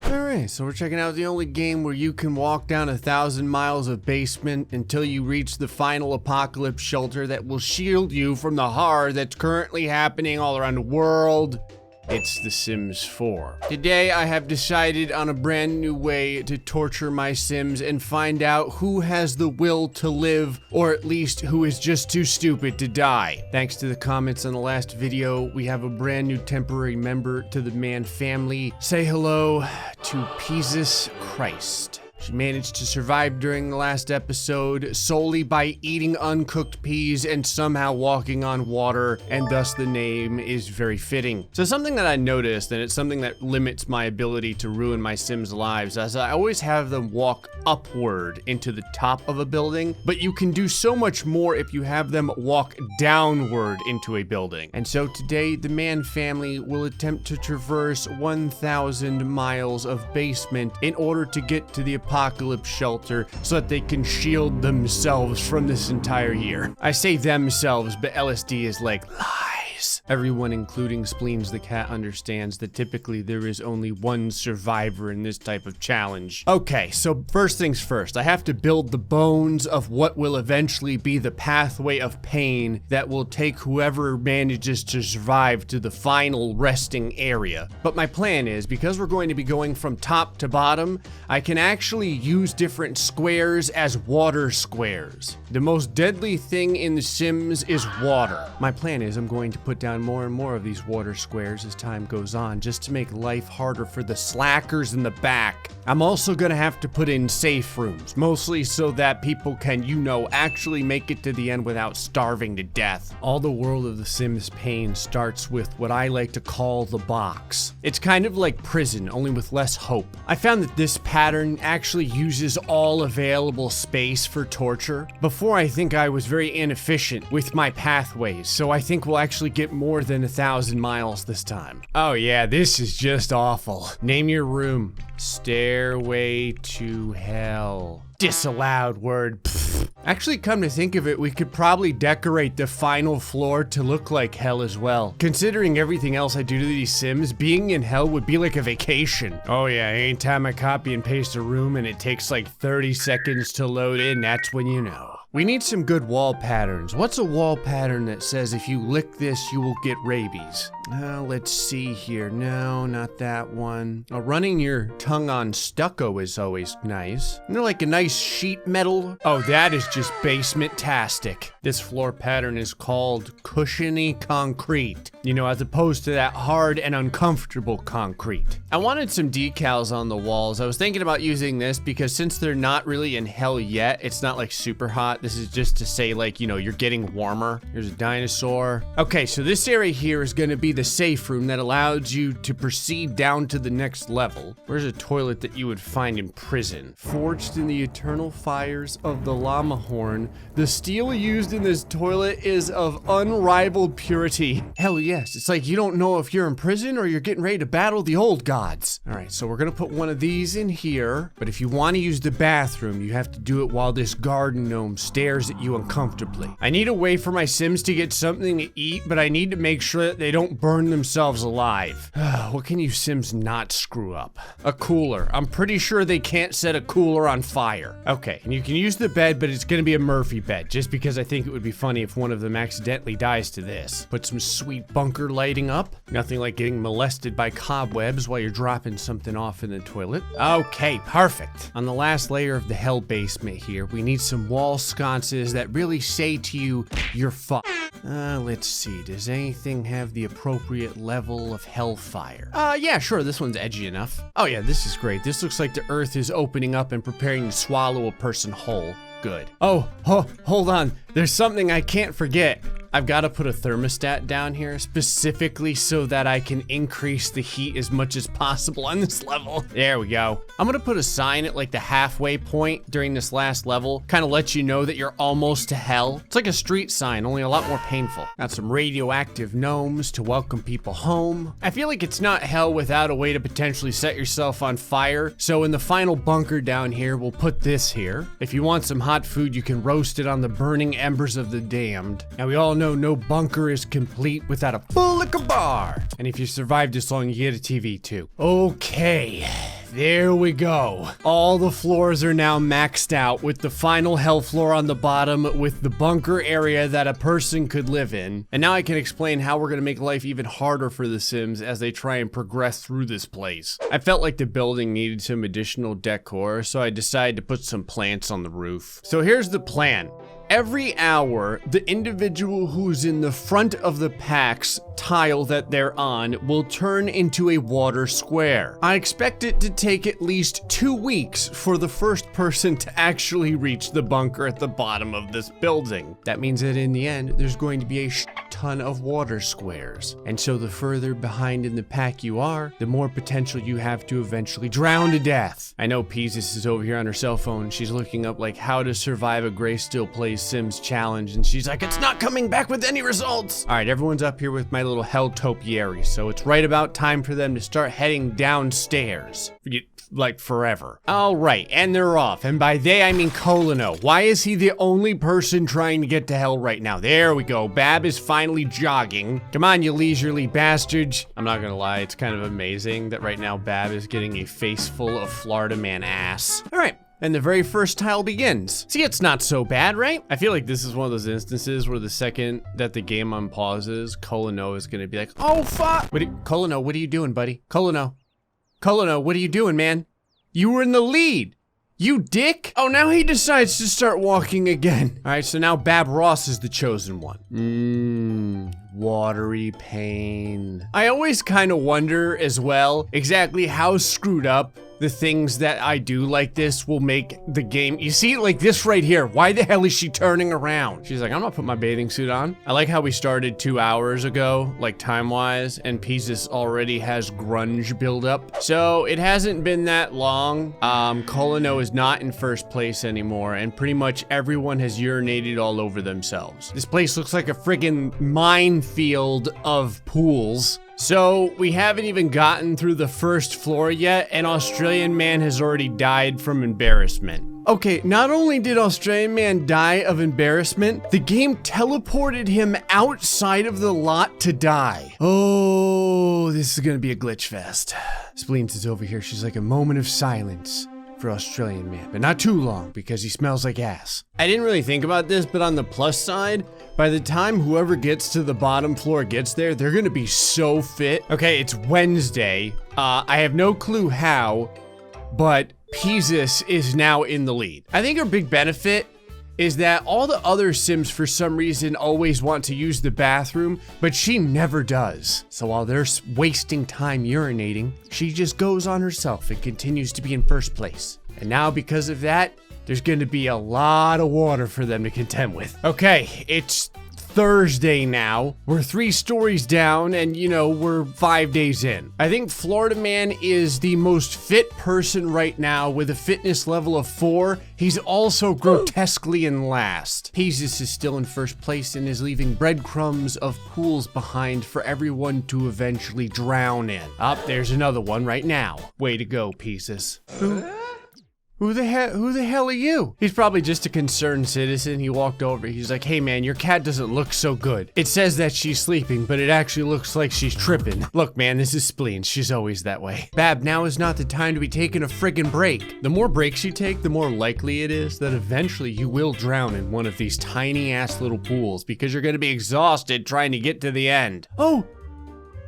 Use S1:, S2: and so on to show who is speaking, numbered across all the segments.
S1: Alright, so we're checking out the only game where you can walk down 1,000 miles of basement until you reach the final apocalypse shelter that will shield you from the horror that's currently happening all around the world. It's The Sims 4. Today I have decided on a brand new way to torture my Sims and find out who has the will to live, or at least who is just too stupid to die. Thanks to the comments on the last video, we have a brand new temporary member to the Man family. Say hello to Jesus Christ. She managed to survive during the last episode solely by eating uncooked peas and somehow walking on water, and thus the name is very fitting. So something that I noticed, and it's something that limits my ability to ruin my Sims' lives, as I always have them walk upward into the top of a building, but you can do so much more if you have them walk downward into a building. And so today, the Man family will attempt to traverse 1,000 miles of basement in order to get to the apocalypse shelter so that they can shield themselves from this entire year. I say themselves, but LSD is like lies. Everyone, including Spleens the cat, understands that typically there is only one survivor in this type of challenge. Okay, so first things first, I have to build the bones of what will eventually be the pathway of pain that will take whoever manages to survive to the final resting area. But my plan is, because we're going to be going from top to bottom, I can actually use different squares as water squares. The most deadly thing in The Sims is water. My plan is I'm going to put down more and more of these water squares as time goes on, just to make life harder for the slackers in the back. I'm also gonna have to put in safe rooms, mostly so that people can, actually make it to the end without starving to death. All the world of The Sims pain starts with what I like to call the box. It's kind of like prison, only with less hope. I found that this pattern actually uses all available space for torture. Before, I think I was very inefficient with my pathways, so I think we'll actually get more than 1,000 miles this time. Oh yeah, this is just awful. Name your room. Stairway to Hell. Disallowed word. Pfft. Actually, come to think of it, we could probably decorate the final floor to look like hell as well. Considering everything else I do to these Sims, being in hell would be like a vacation. Oh yeah, anytime I copy and paste a room and it takes like 30 seconds to load in, that's when you know. We need some good wall patterns. What's a wall pattern that says if you lick this, you will get rabies? Let's see here. No, not that one. Running your tongue on stucco is always nice. You know, like a nice sheet metal? Oh, that is just basement-tastic. This floor pattern is called cushiony concrete. As opposed to that hard and uncomfortable concrete. I wanted some decals on the walls. I was thinking about using this because since they're not really in hell yet, it's not like super hot. This is just to say like, you're getting warmer. Here's a dinosaur. Okay, so this area here is gonna be the safe room that allows you to proceed down to the next level. Where's a toilet that you would find in prison? Forged in the eternal fires of the llama horn, the steel used in this toilet is of unrivaled purity. Hell yes, it's like you don't know if you're in prison or you're getting ready to battle the old gods. All right, so we're gonna put one of these in here, but if you wanna use the bathroom, you have to do it while this garden gnome stares at you uncomfortably. I need a way for my Sims to get something to eat, but I need to make sure that they don't burn themselves alive. What can you Sims not screw up? A cooler. I'm pretty sure they can't set a cooler on fire. Okay, and you can use the bed, but it's gonna be a Murphy bed, just because I think it would be funny if one of them accidentally dies to this. Put some sweet bunker lighting up. Nothing like getting molested by cobwebs while you're dropping something off in the toilet. Okay, perfect. On the last layer of the hell basement here, we need some wall sconces that really say to you, you're fucked. Let's see, does anything have the appropriate level of hellfire? Yeah, sure, this one's edgy enough. Oh yeah, this is great. This looks like the earth is opening up and preparing to swallow a person whole. Good. Oh, hold on. There's something I can't forget. I've got to put a thermostat down here specifically so that I can increase the heat as much as possible on this level. There we go. I'm gonna put a sign at like the halfway point during this last level, kind of let you know that you're almost to hell. It's like a street sign, only a lot more painful. Got some radioactive gnomes to welcome people home. I feel like it's not hell without a way to potentially set yourself on fire. So in the final bunker down here, we'll put this here. If you want some hot food, you can roast it on the burning embers of the damned. Now we all know no bunker is complete without a full liquor bar. And if you survive this long, you get a TV too. Okay. there we go. All the floors are now maxed out with the final hell floor on the bottom with the bunker area that a person could live in. And now I can explain how we're gonna make life even harder for the Sims as they try and progress through this place. I felt like the building needed some additional decor, so I decided to put some plants on the roof. So here's the plan. Every hour, the individual who's in the front of the pack's tile that they're on will turn into a water square. I expect it to take at least 2 weeks for the first person to actually reach the bunker at the bottom of this building. That means that in the end, there's going to be a ton of water squares. And so the further behind in the pack you are, the more potential you have to eventually drown to death. I know Peasus is over here on her cell phone. She's looking up like how to survive a Graystillplays Sims challenge, and she's like, it's not coming back with any results. All right, everyone's up here with my little hell topiary, so it's right about time for them to start heading downstairs. Like forever. All right, and they're off. And by they, I mean Colino. Why is he the only person trying to get to hell right now? There we go. Bab is finally jogging. Come on, you leisurely bastards. I'm not gonna lie, it's kind of amazing that right now Bab is getting a face full of Florida man ass. All right. And the very first tile begins. See, it's not so bad, right? I feel like this is one of those instances where the second that the game unpauses, Colino is gonna be like, oh fuck! Colino, what are you doing, buddy? Colino, what are you doing, man? You were in the lead. You dick! Oh, now he decides to start walking again. All right, so now Bab Ross is the chosen one. Watery pain. I always kind of wonder as well exactly how screwed up the things that I do like this will make the game. You see, like this right here. Why the hell is she turning around? She's like, I'm not putting my bathing suit on. I like how we started 2 hours ago, like time-wise, and Peasus already has grunge buildup. So it hasn't been that long. Colino is not in first place anymore, and pretty much everyone has urinated all over themselves. This place looks like a friggin' minefield of pools. So we haven't even gotten through the first floor yet, and Australian man has already died from embarrassment. Okay, not only did Australian man die of embarrassment, the game teleported him outside of the lot to die. Oh, this is gonna be a glitch fest. Spleens is over here. She's like, a moment of silence for Australian man, but not too long because he smells like ass. I didn't really think about this, but on the plus side, by the time whoever gets to the bottom floor gets there, they're gonna be so fit. Okay, it's Wednesday. I have no clue how, but Peasus is now in the lead. I think her big benefit is that all the other Sims for some reason always want to use the bathroom, but she never does. So while they're wasting time urinating, she just goes on herself and continues to be in first place. And now because of that, there's gonna be a lot of water for them to contend with. Okay, it's Thursday now. We're 3 stories down and, you know, we're 5 days in. I think Florida man is the most fit person right now with a fitness level of 4. He's also grotesquely in last. Peasus is still in first place and is leaving breadcrumbs of pools behind for everyone to eventually drown in. There's another one right now. Way to go, Peasus. Who the hell are you? He's probably just a concerned citizen. He walked over. He's like, hey man, your cat doesn't look so good. It says that she's sleeping, but it actually looks like she's tripping. Look man, this is Spleen. She's always that way. Bab, now is not the time to be taking a friggin' break. The more breaks you take, the more likely it is that eventually you will drown in one of these tiny ass little pools because you're gonna be exhausted trying to get to the end. Oh,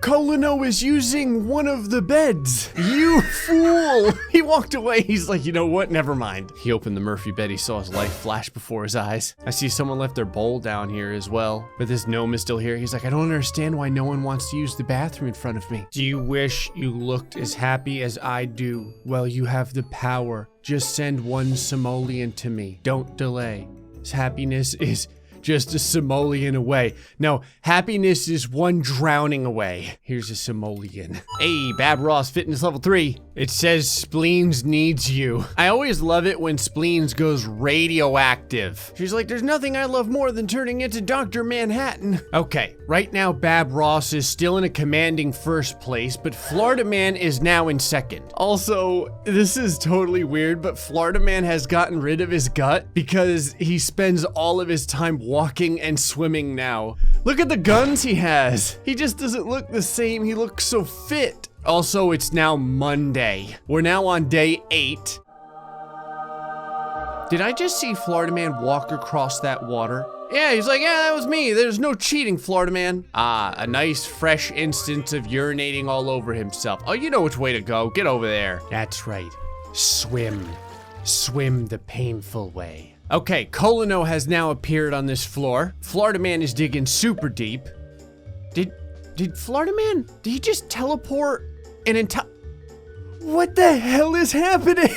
S1: Colino is using one of the beds. You fool. He walked away. He's like, you know what? Never mind. He opened the Murphy bed. He saw his life flash before his eyes. I see someone left their bowl down here as well. But this gnome is still here. He's like, I don't understand why no one wants to use the bathroom in front of me. Do you wish you looked as happy as I do? Well, you have the power. Just send one simoleon to me. Don't delay. His happiness is just a simoleon away. No, happiness is one drowning away. Here's a simoleon. Hey, Bab Ross, fitness level 3. It says Spleens needs you. I always love it when Spleens goes radioactive. She's like, there's nothing I love more than turning into Dr. Manhattan. Okay, right now Bab Ross is still in a commanding first place, but Florida Man is now in second. Also, this is totally weird, but Florida Man has gotten rid of his gut because he spends all of his time walking and swimming now. Look at the guns he has. He just doesn't look the same. He looks so fit. Also, it's now Monday. We're now on day 8. Did I just see Florida Man walk across that water? Yeah, he's like, yeah, that was me. There's no cheating, Florida Man. Ah, a nice fresh instance of urinating all over himself. Oh, you know which way to go. Get over there. That's right. Swim. Swim the painful way. Okay, Colino has now appeared on this floor. Florida Man is digging super deep. Did Florida Man, did he just teleport an entire... What the hell is happening?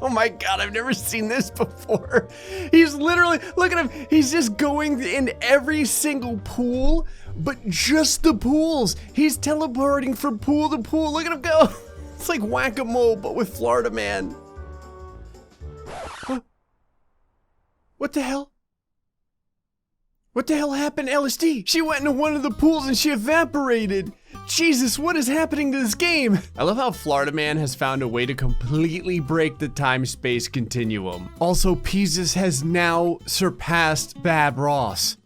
S1: Oh my God, I've never seen this before. He's literally, look at him. He's just going in every single pool, but just the pools. He's teleporting from pool to pool. Look at him go. It's like whack-a-mole, but with Florida Man. What the hell? What the hell happened to LSD? She went into one of the pools and she evaporated. Jesus, what is happening to this game? I love how Florida Man has found a way to completely break the time-space continuum. Also, Peasus has now surpassed Bab Ross.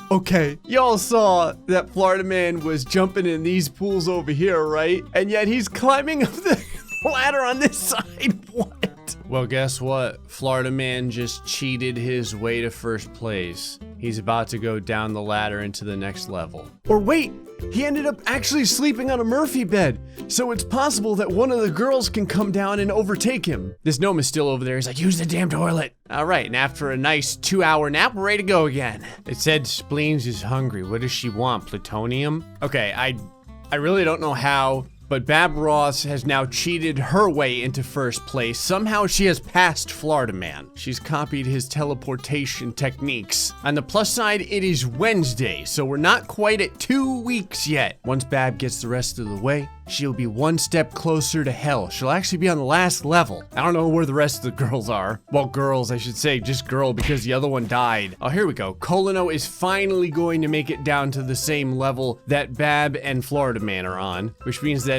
S1: Okay, y'all saw that Florida Man was jumping in these pools over here, right? And yet he's climbing up the ladder on this side. What? Well, guess what? Florida Man just cheated his way to first place. He's about to go down the ladder into the next level. Or wait, he ended up actually sleeping on a Murphy bed. So it's possible that one of the girls can come down and overtake him. This gnome is still over there. He's like, use the damn toilet. All right, and after a nice 2-hour nap, we're ready to go again. It said Spleens is hungry. What does she want? Plutonium? Okay, I really don't know how, but Bab Ross has now cheated her way into first place. Somehow she has passed Florida Man. She's copied his teleportation techniques. On the plus side, it is Wednesday, so we're not quite at 2 weeks yet. Once Bab gets the rest of the way, she'll be one step closer to hell. She'll actually be on the last level. I don't know where the rest of the girls are. Well, girls, I should say, just girl, because the other one died. Oh, here we go. Colino is finally going to make it down to the same level that Bab and Florida Man are on, which means that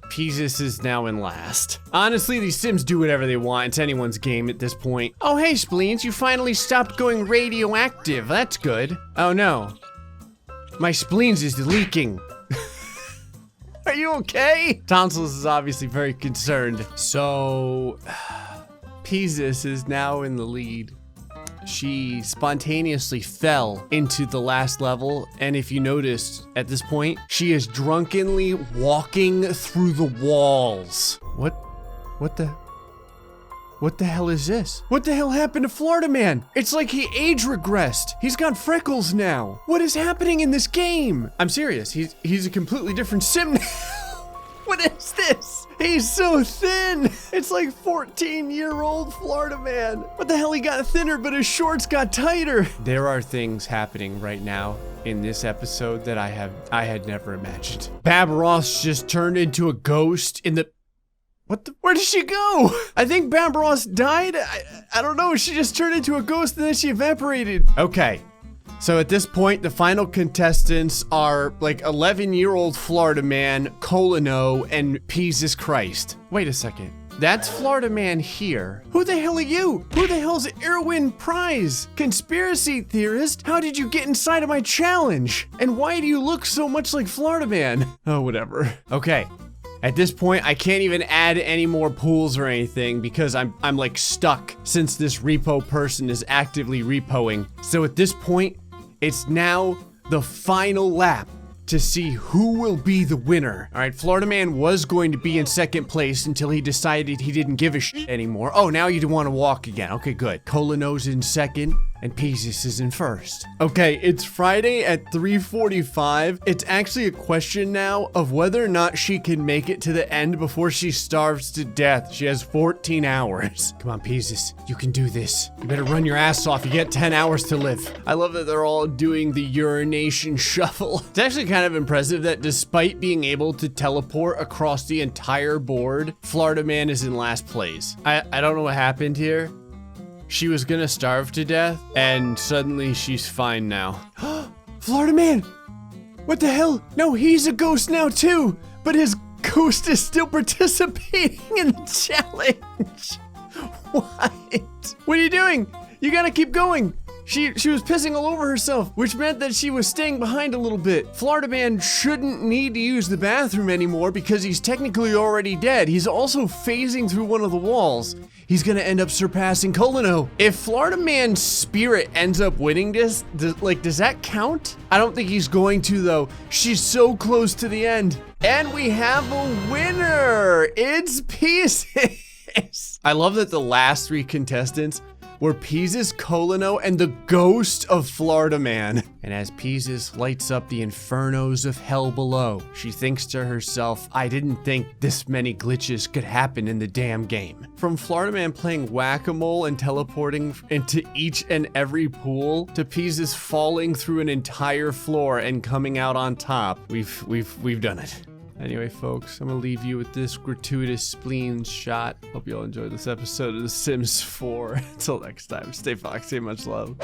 S1: Peasus is now in last. Honestly, these Sims do whatever they want. It's anyone's game at this point. Oh, hey, Spleens, you finally stopped going radioactive. That's good. Oh, no. My spleens is leaking. Are you okay? Tonsils is obviously very concerned. So, Peasus is now in the lead. She spontaneously fell into the last level, and if you noticed, at this point, she is drunkenly walking through the walls. What the hell is this? What the hell happened to Florida Man? It's like he age regressed. He's got freckles now. What is happening in this game? I'm serious, he's a completely different sim now. What is this? He's so thin. It's like 14-year-old Florida Man. What the hell, he got thinner, but his shorts got tighter. There are things happening right now in this episode that I had never imagined. Bab Ross just turned into a ghost in the... Where did she go? I think Bab Ross died. I don't know. She just turned into a ghost and then she evaporated. Okay. So at this point, the final contestants are like 11-year-old Florida Man, Colino, and Peasus Christ. Wait a second. That's Florida Man here. Who the hell are you? Who the hell's Irwin Prize? Conspiracy theorist? How did you get inside of my challenge? And why do you look so much like Florida Man? Oh, whatever. Okay. At this point, I can't even add any more pools or anything because I'm like stuck since this repo person is actively repoing. So at this point, it's now the final lap to see who will be the winner. All right, Florida Man was going to be in second place until he decided he didn't give a shit anymore. Oh, now you want to walk again. Okay, good. Colino's in second and Peasus is in first. Okay, it's Friday at 3:45. It's actually a question now of whether or not she can make it to the end before she starves to death. She has 14 hours. Come on, Peasus, you can do this. You better run your ass off. You get 10 hours to live. I love that they're all doing the urination shuffle. It's actually kind of impressive that despite being able to teleport across the entire board, Florida Man is in last place. I don't know what happened here. She was gonna starve to death, and suddenly she's fine now. Florida Man! What the hell? No, he's a ghost now too, but his ghost is still participating in the challenge. What? What are you doing? You gotta keep going. She was pissing all over herself, which meant that she was staying behind a little bit. Florida Man shouldn't need to use the bathroom anymore because he's technically already dead. He's also phasing through one of the walls. He's gonna end up surpassing Colino. If Florida Man's spirit ends up winning this, does that count? I don't think he's going to though. She's so close to the end. And we have a winner. It's Pieces. I love that the last 3 contestants were Pieces, Colino, and the ghost of Florida Man. And as Pieces lights up the infernos of hell below, she thinks to herself, I didn't think this many glitches could happen in the damn game. From Florida Man playing whack-a-mole and teleporting into each and every pool, to Pieces falling through an entire floor and coming out on top, we've done it. Anyway, folks, I'm gonna leave you with this gratuitous spleen shot. Hope you all enjoyed this episode of The Sims 4. Until next time, stay foxy, much love.